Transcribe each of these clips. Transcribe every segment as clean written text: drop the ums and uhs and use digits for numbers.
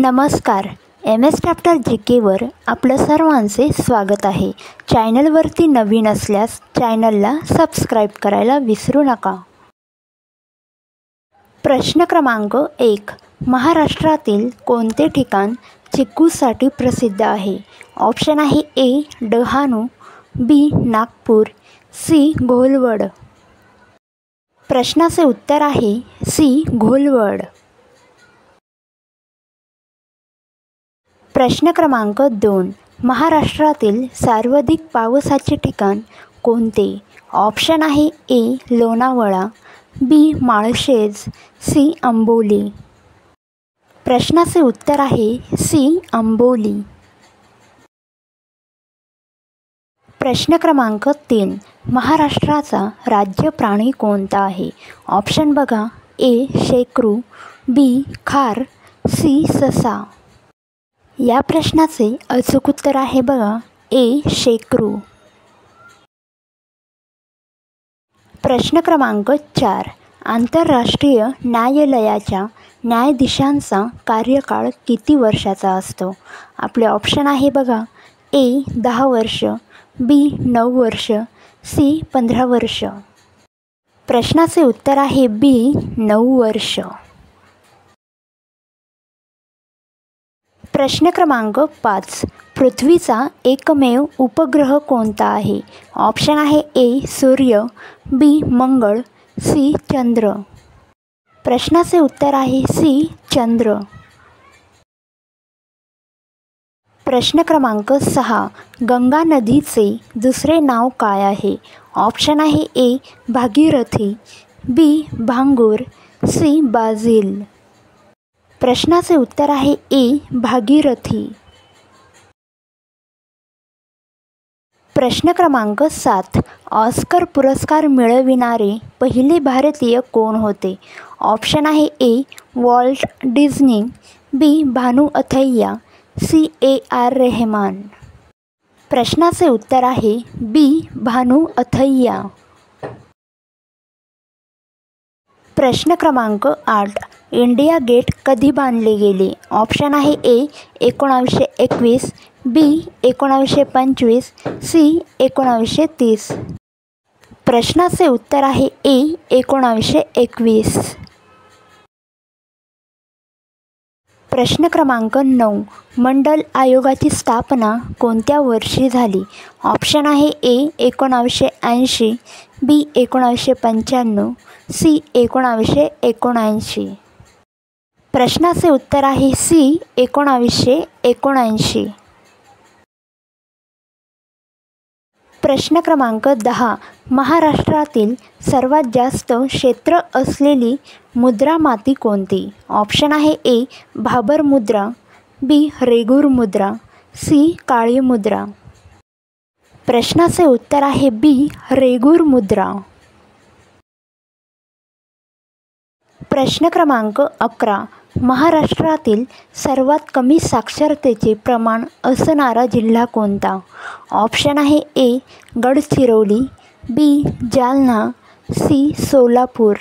नमस्कार. MS chapter GKवर आपलं सर्वांचे स्वागत आहे. चॅनलवरती नवीन असल्यास चॅनलला सबस्क्राईब करायला विसरू नका. प्रश्न क्रमांक 1. महाराष्ट्रातील कोणते ठिकाण चिक्कूसाठी प्रसिद्ध आहे? ऑप्शन आहे A. Dahanu, B. Nagpur, C. Gholvad. प्रश्नाचे उत्तर आहे C. घोलवड. प्रश्न क्रमांक 2. महाराष्ट्रातील सर्वाधिक पावसाचे ठिकाण कोणते? ऑप्शन आहे A. Lonavala, B. Malshej, C. Amboli. प्रश्नाचे उत्तर आहे C. अंबोली. प्रश्न क्रमांक 3. महाराष्ट्राचा राज्य प्राणी कोणता आहे? ऑप्शन बघा. A. शेकरू, B. खार, C. ससा. या प्रश्नाचे अचूक उत्तर आहे बघा A. शेकरू. प्रश्न क्रमांक 4. आंतरराष्ट्रीय न्यायालयाच्या न्यायाधीशांचा कार्यकाळ किती वर्षाचा असतो? आपले ऑप्शन आहे बघा. A. 10 वर्ष, B. 9 वर्ष, C. 15 वर्ष. प्रश्नाचे उत्तर आहे B. 9 वर्ष. प्रश्न क्रमांक 5. पृथ्वीचा एकमेव उपग्रह कोणता आहे? ऑप्शन आहे A. सूर्य, B. मंगळ, C. चंद्र. प्रश्नाचे उत्तर आहे C. चंद्र. प्रश्न क्रमांक 6. गंगा नदीचे दुसरे नाव काय आहे? ऑप्शन आहे A. भागीरथी, B. भांगूर, C. बाजिल. प्रश्नाचे उत्तर आहे A. भागीरथी. प्रश्न क्रमांक 7. ऑस्कर पुरस्कार मिळविणारे पहिले भारतीय कोण होते? ऑप्शन आहे A. Walt Disney, B. Bhanu Athaiya, C. A.R. Rahman. प्रश्नाचे उत्तर आहे B. भानू अथय्या. प्रश्न क्रमांक 8. इंडिया गेट कधी बांधले गेले? ऑप्शन आहे A. 1921, B. 1925, C. 1930. प्रश्नाचे उत्तर आहे A. 1921. प्रश्न क्रमांक 9. मंडल आयोगाची स्थापना कोणत्या वर्षी झाली? ऑप्शन आहे A. 1980, B. 1995, C. 1979. प्रश्नाचे उत्तर आहे C. 1979. प्रश्न क्रमांक 10. महाराष्ट्रातील सर्वात जास्त क्षेत्र असलेली मुद्रा माती कोणती? ऑप्शन आहे A. भाबर मुद्रा, B. रेगूर मुद्रा, C. काळी मुद्रा. प्रश्नाचे उत्तर आहे B. रेगूर मुद्रा. प्रश्न क्रमांक 11. महाराष्ट्रातील सर्वात कमी साक्षरतेचे प्रमाण असणारा जिल्हा कोणता? ऑप्शन आहे A. Gadchiroli, B. Jalna, C. Solapur.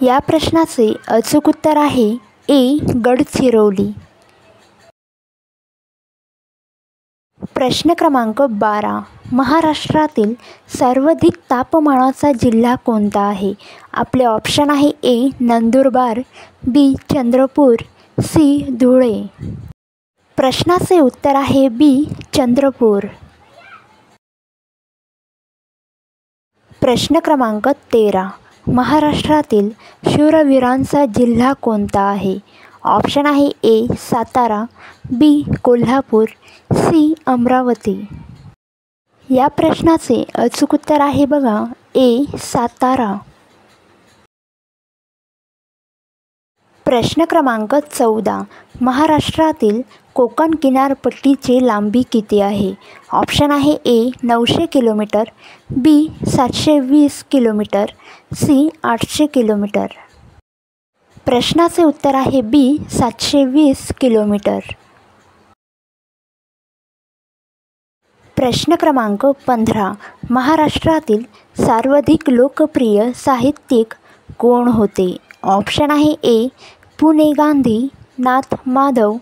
या प्रश्नाचे अचूक उत्तर आहे A. गडचिरोली. प्रश्न क्रमांक 12. महाराष्ट्रातील सर्वाधिक तापमानाचा जिल्हा कोणता आहे? आपले ऑप्शन आहे A. Nandurbar, B. Chandrapur, C. Dhule. प्रश्नाचे उत्तर आहे B. चंद्रपूर. प्रश्न क्रमांक 13. महाराष्ट्रातील शूरवीरांचा जिल्हा कोणता आहे? ऑप्शन आहे A. Satara, B. Kolhapur, C. Amravati. या प्रश्नाचे अचूक उत्तर आहे बघा A. सातारा. प्रश्न क्रमांक 14. महाराष्ट्रातील कोकण किनारपट्टीची लांबी किती आहे? ऑप्शन आहे A. 900 kilometre, B. 720 kilometre, C. 800 kilometre. प्रश्नाचे उत्तर आहे B. 720 किलोमीटर. प्रश्न क्रमांक 15. महाराष्ट्रातील सर्वाधिक लोकप्रिय साहित्यिक कोण होते? ऑप्शन आहे A. Pune Gandhi, Nath Madhav,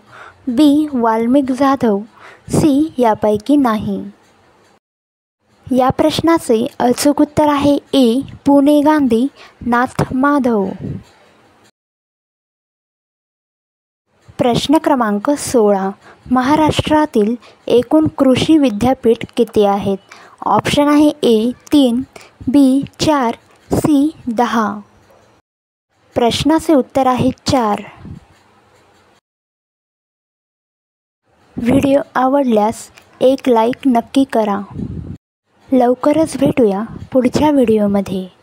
B Valmik Jadhav, C यापैकी नाही. या प्रश्नाचे अचूक उत्तर आहे ए पुणे गांधी नाथ माधव. प्रश्न क्रमांक 16. महाराष्ट्रातील एकूण कृषी विद्यापीठ किती आहेत? ऑप्शन आहे ए 3, बी 4, सी 10. प्रश्नाचे उत्तर आहे 4. व्हिडिओ आवडल्यास एक लाईक नक्की करा. लवकरच भेटूया पुढच्या व्हिडिओमध्ये.